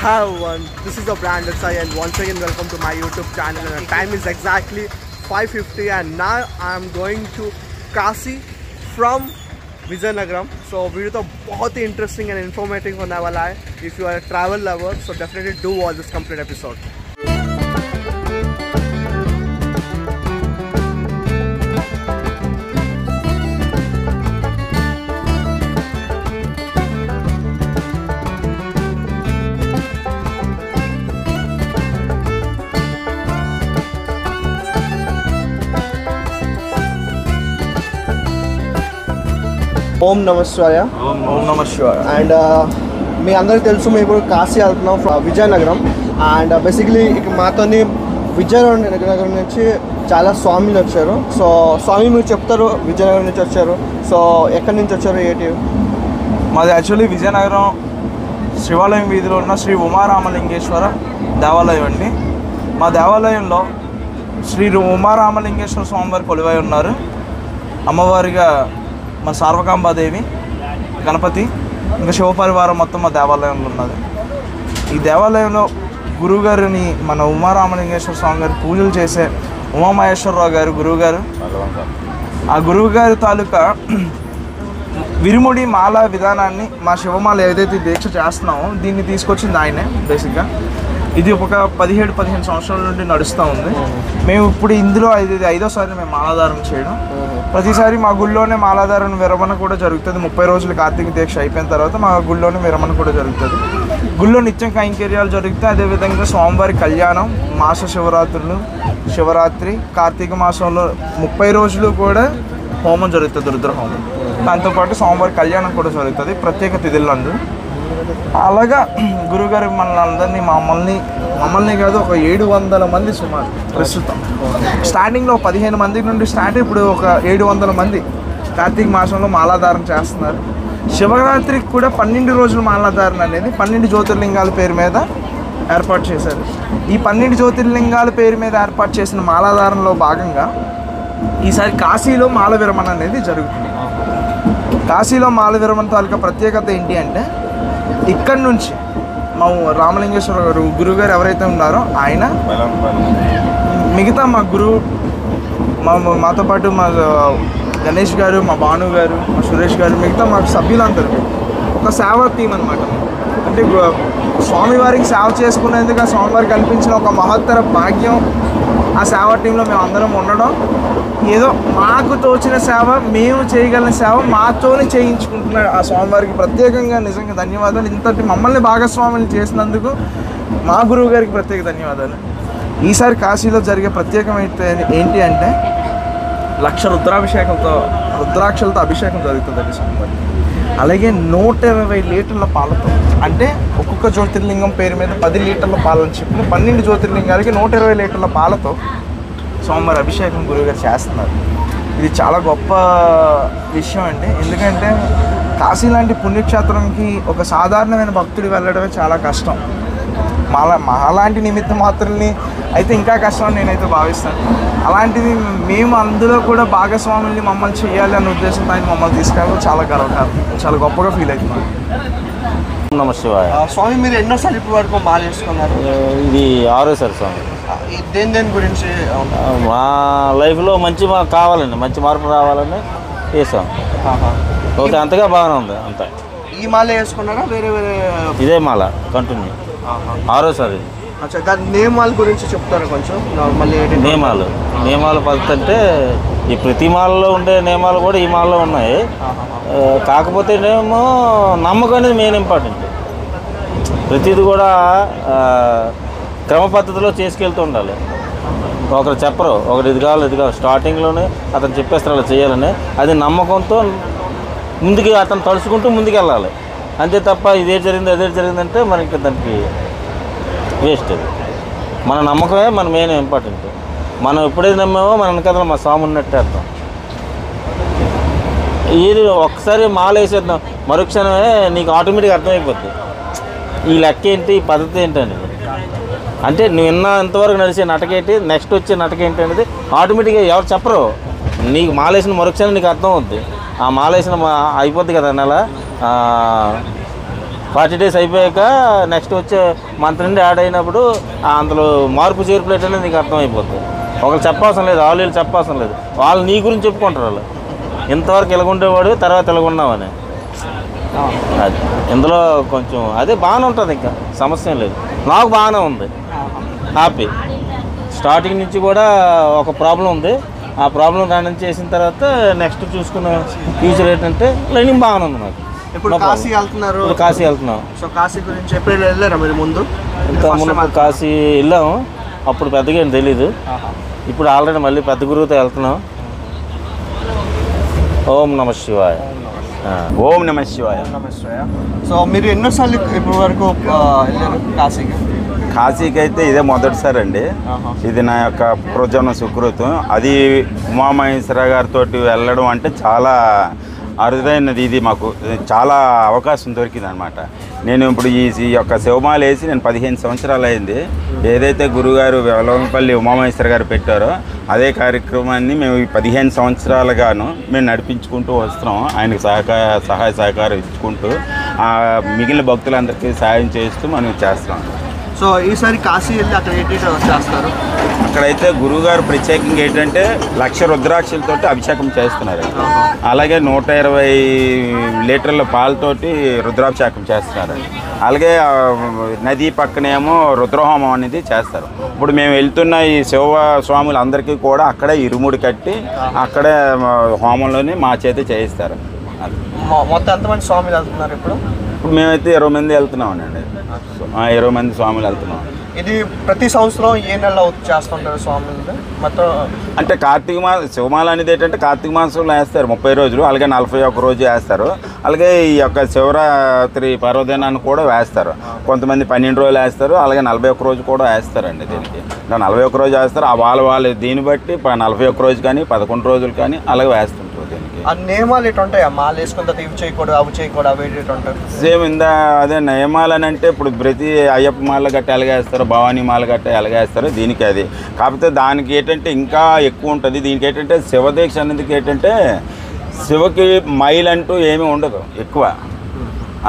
Hi everyone, this is your branded Sai and once again welcome to my YouTube channel and the time is exactly 5:50 and now I am going to Kasi from Vizianagaram. So video तो बहुत ही interesting and informative होने वाला है. If you are a travel lover, so definitely do watch this complete episode. ఓం నమః శివాయ. ఓం నమః శివాయ. And మీ అందరికీ తెలుసు మేము ఇప్పుడు కాశీ వెళ్తున్నాం విజయనగరం. అండ్ బేసిక్లీ ఇక మాతోని విజయనగరం నుంచి చాలా స్వామిలు వచ్చారు. సో స్వామి మీరు చెప్తారు విజయనగరం నుంచి వచ్చారు, సో ఎక్కడి నుంచి వచ్చారు ఏంటి? మాది యాక్చువల్లీ విజయనగరం శివాలయం వీధిలో ఉన్న శ్రీ ఉమారామలింగేశ్వర దేవాలయం అండి. మా దేవాలయంలో శ్రీ ఉమారామలింగేశ్వర స్వామివారి కొలువై ఉన్నారు. అమ్మవారిగా మా సార్వకాంబాదేవి, గణపతి, ఇంకా శివపరివారం మొత్తం మా దేవాలయంలో ఉన్నది. ఈ దేవాలయంలో గురువుగారిని మన ఉమారామలింగేశ్వర స్వామి గారి పూజలు చేసే ఉమామహేశ్వరరావు గారు గురువుగారు, ఆ గురువుగారి తాలూకా విరుముడి మాల విధానాన్ని మా శివమాల ఏదైతే దీక్ష చేస్తున్నామో దీన్ని తీసుకొచ్చింది ఆయనే. బేసిక్గా ఇది ఒక 17-15 సంవత్సరాల నుండి నడుస్తూ ఉంది. మేము ఇప్పుడు ఇందులో ఐదోసారి మేము మాలాధారణ చేయడం. ప్రతిసారి మా గుళ్ళోనే మాలాధారణ విరమణ కూడా జరుగుతుంది. 30 రోజులు కార్తీక దీక్ష అయిపోయిన తర్వాత మా గుళ్ళోనే విరమణ కూడా జరుగుతుంది. గుళ్ళో నిత్యం కైంకర్యాలు జరుగుతాయి. అదేవిధంగా స్వామివారి కళ్యాణం, మాస శివరాత్రులు, శివరాత్రి, కార్తీక మాసంలో 30 రోజులు కూడా హోమం జరుగుతుంది, రుద్ర హోమం. దాంతోపాటు స్వామివారి కళ్యాణం కూడా జరుగుతుంది ప్రత్యేక తిథులందు. అలాగా గురువుగారు అందరినీ మమ్మల్ని కాదు ఒక 700 మంది సుమారు ప్రస్తుతం. స్టార్టింగ్లో 15 మంది నుండి స్టార్ట్, ఇప్పుడు ఒక 700 మంది కార్తీక మాసంలో మాలాధారణ చేస్తున్నారు. శివరాత్రికి కూడా 12 రోజులు మాలాధారణ అనేది 12 జ్యోతిర్లింగాల పేరు మీద ఏర్పాటు చేశారు. ఈ 12 జ్యోతిర్లింగాల పేరు మీద ఏర్పాటు చేసిన మాలాధారణలో భాగంగా ఈసారి కాశీలో మాల విరమణ అనేది జరుగుతుంది. కాశీలో మాల విరమణ తాలూకా ప్రత్యేకత ఏంటి అంటే, ఇక్కడి నుంచి మా రామలింగేశ్వర గారు గురువుగారు ఎవరైతే ఉన్నారో ఆయన, మిగతా మా గురువు, మాతో పాటు మా గణేష్ గారు, మా భాను గారు, మా సురేష్ గారు, మిగతా మా సభ్యులందరూ ఒక సేవా టీం అనమాట. అంటే స్వామివారికి సేవ చేసుకునేందుకు ఆ స్వామివారికి కల్పించిన ఒక మహత్తర భాగ్యం ఆ సేవా టీంలో మేము అందరం ఉండడం. ఏదో మాకు తోచిన సేవ, మేము చేయగలిగిన సేవ మాతోనే చేయించుకుంటున్నాడు ఆ స్వామివారికి ప్రత్యేకంగా నిజంగా ధన్యవాదాలు. ఇంతటి మమ్మల్ని భాగస్వాములు చేసినందుకు మా గురువు గారికి ప్రత్యేక ధన్యవాదాలు. ఈసారి కాశీలో జరిగే ప్రత్యేకమైతే ఏంటి అంటే 1,00,000 రుద్రాక్షలతో అభిషేకం జరుగుతుందండి స్వామివారికి. అలాగే 120 లీటర్ల పాలతో, అంటే ఒక్కొక్క జ్యోతిర్లింగం పేరు మీద 10 లీటర్ల పాలని చెప్పిన 12 జ్యోతిర్లింగాలకి 120 లీటర్ల పాలతో స్వామివారి అభిషేకం గురువుగారు చేస్తున్నారు. ఇది చాలా గొప్ప విషయం అండి. ఎందుకంటే కాశీ లాంటి పుణ్యక్షేత్రంకి ఒక సాధారణమైన భక్తుడు వెళ్ళడమే చాలా కష్టం. మాలాంటి నిమిత్త మాత్రుల్ని అయితే ఇంకా కష్టం అని నేనైతే భావిస్తాను. అలాంటిది మేము అందులో కూడా భాగస్వాముల్ని మమ్మల్ని చేయాలి అనే ఉద్దేశంతో ఆయన మమ్మల్ని తీసుకెళ్ళడం చాలా గర్వకారం, చాలా గొప్పగా ఫీల్ అవుతున్నాను. నమశివాయ. స్వామి మీరు ఎన్నోసార్లు ఇప్పటి వరకు మాల వేసుకున్నారు? ఇది 6వ స్వామి. దేని గురించి? మా లైఫ్లో మంచి కావాలండి, మంచి మార్పు రావాలని వేసాం. ఓకే, అంతగా బాగానే ఉంది. అంతా ఈ మాల వేసుకున్నారా వేరే వేరే? ఇదే మాల కంటిన్యూ 6వ ఇది. దాని నియమాల గురించి చెప్తారా కొంచెం? నియమాల పద్ధతి అంటే ఈ ప్రతి మాలలో ఉండే నియమాలు కూడా ఈ మాలలో ఉన్నాయి. కాకపోతే ఏమో నమ్మకం అనేది మెయిన్ ఇంపార్టెంట్. ప్రతిది కూడా క్రమ పద్ధతిలో చేసుకెళ్తూ ఉండాలి. ఒకరు చెప్పరు, ఒకరు ఇది కావాలి స్టార్టింగ్లోనే అతను చెప్పేస్తారు అలా చేయాలని. అది నమ్మకంతో ముందుకు అతను తలుచుకుంటూ ముందుకు వెళ్ళాలి. అంతే తప్ప ఇదే జరిగిందంటే మనకి దానికి వేస్ట్. అది మన నమ్మకమే మన మెయిన్ ఇంపార్టెంట్. మనం ఎప్పుడైతే నమ్మామో మన వెనకాల మా స్వామి ఉన్నట్టే అర్థం. ఇది ఒక్కసారి మాల వేసేద్దాం, మరుక్షణమే నీకు ఆటోమేటిక్గా అర్థమైపోద్ది ఈ లెక్క ఏంటి, ఈ పద్ధతి ఏంటి అనేది. అంటే నువ్వు ఇంతవరకు నడిచే నటకేంటి, నెక్స్ట్ వచ్చే నటకేంటి అనేది ఆటోమేటిక్గా ఎవరు చెప్పరు. నీకు మాలేసిన మరుక్షణం నీకు అర్థం అవుద్ది. ఆ మాలేసిన అయిపోద్ది కదా నెల 40 days అయిపోయాక నెక్స్ట్ వచ్చే మంత్ నుండి యాడ్ అయినప్పుడు అందులో మార్పు చేర్పులు ఏంటంటే నీకు అర్థమైపోతుంది. ఒకళ్ళు చెప్పవసరం లేదు, వాళ్ళు చెప్పవసరం లేదు, వాళ్ళు నీ గురించి చెప్పుకుంటారు. వాళ్ళు ఇంతవరకు ఇలాగుండేవాడు తర్వాత ఇలాగున్నామని. అది ఇందులో కొంచెం అదే బాగానే ఉంటుంది, ఇంకా సమస్య లేదు. నాకు బాగానే ఉంది, హ్యాపీ. స్టార్టింగ్ నుంచి కూడా ఒక ప్రాబ్లం ఉంది, ఆ ప్రాబ్లం రన్ చేసిన తర్వాత నెక్స్ట్ చూసుకున్న ఫ్యూచర్ ఏంటంటే లైనింగ్ బాగానే ఉంది నాకు. ఇప్పుడు కాశీ వెళ్తున్నారు? కాశీ వెళ్తున్నాం. సో కాశీ గురించి ఎప్పుడు వెళ్ళారా మీరు? ముందు కాశీ వెళ్ళాము, అప్పుడు పెద్దగా ఏం తెలీదు. ఇప్పుడు ఆల్రెడీ మళ్ళీ పెద్ద గురువుతో వెళ్తున్నాం. ఓం నమ శివాయ. ఓం నమ శివాయ. సో మీరు ఎన్నోసార్లు ఇప్పటి వరకు వెళ్ళారు కాశీకి? కాశీకి అయితే ఇదే మొదటిసారి అండి. ఇది నా యొక్క పూర్వజన్మ సుకృతం. అది ఉమామహేశ్వర గారితో వెళ్ళడం అంటే చాలా అరుదైనది. ఇది మాకు చాలా అవకాశం దొరికింది అనమాట. నేను ఇప్పుడు ఈ యొక్క శివమాల వేసి నేను 15 సంవత్సరాలు అయింది. ఏదైతే గురుగారు వెలవంపల్లి ఉమామహేశ్వర గారు పెట్టారో అదే కార్యక్రమాన్ని మేము ఈ 15 సంవత్సరాలుగాను మేము నడిపించుకుంటూ వస్తున్నాం. ఆయనకు సహాయ సహకారం ఇచ్చుకుంటూ మిగిలిన భక్తులందరికీ సహాయం చేస్తూ మనం చేస్తున్నాం. సో ఈసారి కాశీ వెళ్ళి అక్కడ ఏంటి చేస్తారు? అక్కడైతే గురువుగారు ప్రత్యేకంగా ఏంటంటే 1,00,000 రుద్రాక్షలతో అభిషేకం చేస్తున్నారు. అలాగే 120 లీటర్ల పాలతోటి రుద్రాభిషేకం చేస్తున్నారు. అలాగే నది పక్కనేమో రుద్రహోమం అనేది చేస్తారు. ఇప్పుడు మేము వెళ్తున్న ఈ శివ స్వాములందరికీ కూడా అక్కడే ఇరుముడి కట్టి అక్కడే హోమంలోనే మా చేత చేయిస్తారు. మొత్తం ఎంతమంది స్వాములు వెళ్తున్నారు ఇప్పుడు? ఇప్పుడు మేమైతే 20 మంది వెళ్తున్నామండి. 20 మంది స్వాములు వెళ్తున్నాం. ఇది ప్రతి సంవత్సరం ఏ నెలలో చేస్తుంటారు స్వాములు మొత్తం? అంటే కార్తీక మాసం శివమాల అనేది ఏంటంటే కార్తీక మాసంలో వేస్తారు 30 రోజులు, అలాగే 41 రోజు వేస్తారు. అలాగే ఈ యొక్క శివరాత్రి పర్వదినాన్ని కూడా వేస్తారు. కొంతమంది 12 రోజులు వేస్తారు, అలాగే 41 రోజు కూడా వేస్తారండి. దీనికి 41 రోజు వేస్తారు. ఆ వాళ్ళు దీన్ని బట్టి 41 రోజు కానీ 11 రోజులు కానీ అలాగే వేస్తుంటారు. ఆ నియమాలు ఎటు ఉంటాయి? మాల వేసుకుంటే ఇవి చేయకూడదు, అవి చేయకూడదు, అవి ఎటు ఉంటాయి? సేమ్ అదే నియమాలు అని అంటే ఇప్పుడు ప్రతి అయ్యప్ప మాల గట్ట ఎలాగేస్తారు, భవానీ మాల గట్ట ఎలాగేస్తారు, దీనికి అది. కాకపోతే దానికి ఏంటంటే ఇంకా ఎక్కువ ఉంటుంది. దీనికి ఏంటంటే శివదీక్ష అనేది ఏంటంటే శివకి మైల్ అంటూ ఏమీ ఉండదు ఎక్కువ.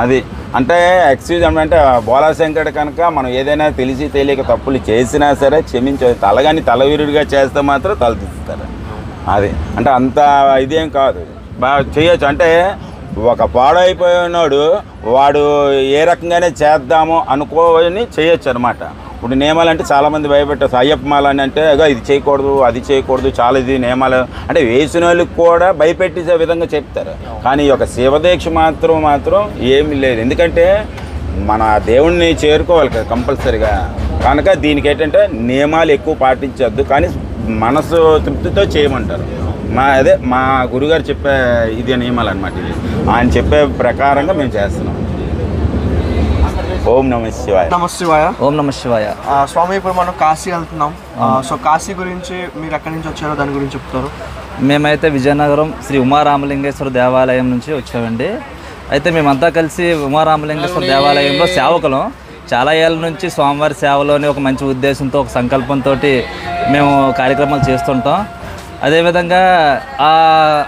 అది అంటే ఎక్స్క్యూజ్ అంటే బోలాశంకరుడు కనుక మనం ఏదైనా తెలిసి తెలియక తప్పులు చేసినా సరే క్షమించవచ్చు. తలగాని తలవీరుడిగా చేస్తే మాత్రం తల తీస్తారు. అది అంటే అంత ఇదేం కాదు, బాగా చేయొచ్చు. అంటే ఒక పాడైపోయినాడు వాడు ఏ రకంగానే చేద్దాము అనుకోని చేయొచ్చు అనమాట. ఇప్పుడు నియమాలు అంటే చాలామంది భయపెట్టారు. అయ్యప్ప మాల అని అంటే ఇది చేయకూడదు, అది చేయకూడదు, చాలా ఇది నియమాలు అంటే వేసిన వాళ్ళకి కూడా భయపెట్టించే విధంగా చెప్తారు. కానీ ఈ యొక్క శివదీక్ష మాత్రం ఏమీ లేదు. ఎందుకంటే మన దేవుణ్ణి చేరుకోవాలి కదా కంపల్సరీగా. కనుక దీనికి ఏంటంటే నియమాలు ఎక్కువ పాటించద్దు, కానీ మనసు తృప్తితో చేయమంటారు. మా గురుగారు చెప్పే ఇది నియమాలు అనమాట. ఇది ఆయన చెప్పే ప్రకారంగా మేము చేస్తున్నాం. ఓం నమ శివాయ. నమ శివాయ. ఓం నమ శివాయ. స్వామి ఇప్పుడు మనం కాశీ వెళ్తున్నాం. సో కాశీ గురించి మీరు ఎక్కడి నుంచి వచ్చారో దాని గురించి చెప్తారు? మేమైతే విజయనగరం శ్రీ ఉమారామలింగేశ్వర దేవాలయం నుంచి వచ్చామండి. అయితే మేమంతా కలిసి ఉమారామలింగేశ్వర దేవాలయంలో సేవకులం. చాలా ఏళ్ళ నుంచి స్వామివారి సేవలోని ఒక మంచి ఉద్దేశంతో, ఒక సంకల్పంతో మేము కార్యక్రమాలు చేస్తుంటాం. అదేవిధంగా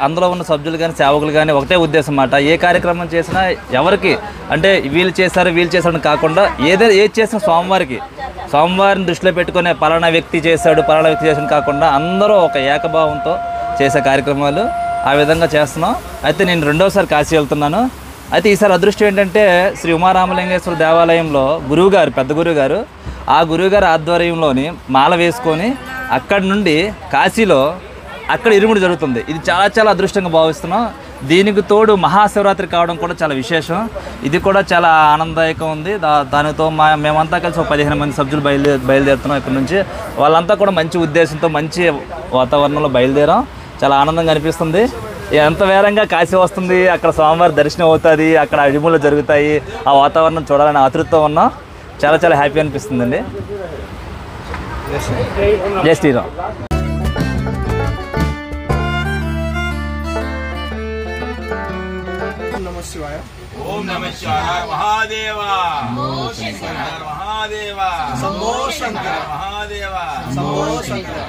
అందులో ఉన్న సభ్యులు కానీ సేవకులు కానీ ఒకటే ఉద్దేశం అన్నమాట. ఏ కార్యక్రమం చేసినా ఎవరికి అంటే వీళ్ళు చేశారని కాకుండా ఏది చేసినా స్వామివారిని దృష్టిలో పెట్టుకునే పలానా వ్యక్తి చేశాడు కాకుండా అందరూ ఒక ఏకభావంతో చేసే కార్యక్రమాలు ఆ విధంగా చేస్తున్నాం. అయితే నేను 2వసారి కాశీ వెళ్తున్నాను. అయితే ఈసారి అదృష్టం ఏంటంటే శ్రీ ఉమారామలింగేశ్వర దేవాలయంలో పెద్ద గురువుగారు ఆ గురువుగారి ఆధ్వర్యంలోని మాల వేసుకొని అక్కడి నుండి కాశీలో అక్కడ ఇరుముడి జరుగుతుంది. ఇది చాలా చాలా అదృష్టంగా భావిస్తున్నాం. దీనికి తోడు మహాశివరాత్రి కావడం కూడా చాలా విశేషం. ఇది కూడా చాలా ఆనందదాయకం ఉంది. దానితో మేమంతా కలిసి ఒక 15 మంది సభ్యులు బయలుదేరుతున్నాం ఇక్కడ నుంచి. వాళ్ళంతా కూడా మంచి ఉద్దేశంతో మంచి వాతావరణంలో బయలుదేరాం. చాలా ఆనందంగా అనిపిస్తుంది. ఎంత వేరంగా కాశీ వస్తుంది, అక్కడ స్వామివారి దర్శనం అవుతుంది, అక్కడ ఇరుములు జరుగుతాయి, ఆ వాతావరణం చూడాలని ఆతృతతో ఉన్నాం. చాలా చాలా హ్యాపీ అనిపిస్తుందండి. జై శ్రీరామ్. ఓం నమ శివాయ. మహాదేవ శంకర మహాదేవ శంభో శంకర మహాదేవ శంభో శంకర.